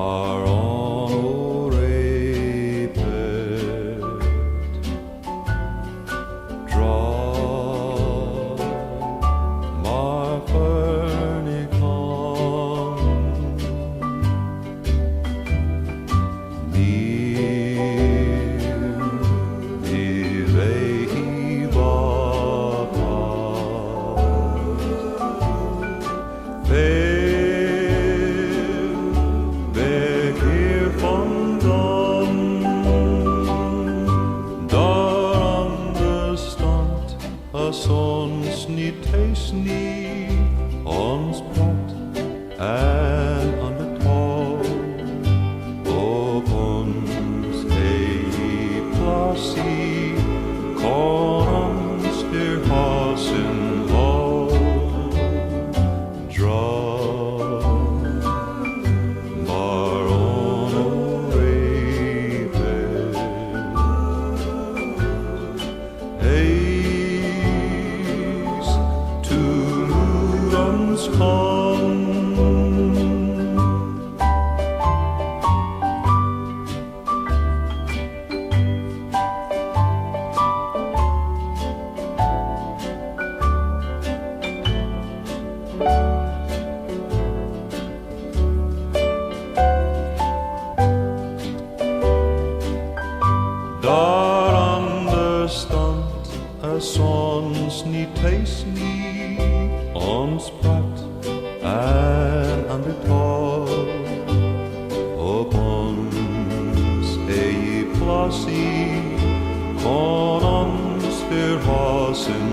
maar onrepet dra maar förnikan Ons niet thuis niet, ons plat en aan de touw. Op ons eigen plaasie kan ons de hazen dra maar onrepet. Daar aan de stand is ons niet thuis niet, ons plat en aan de touw. Op ons eigen plaasie kan ons verhazen.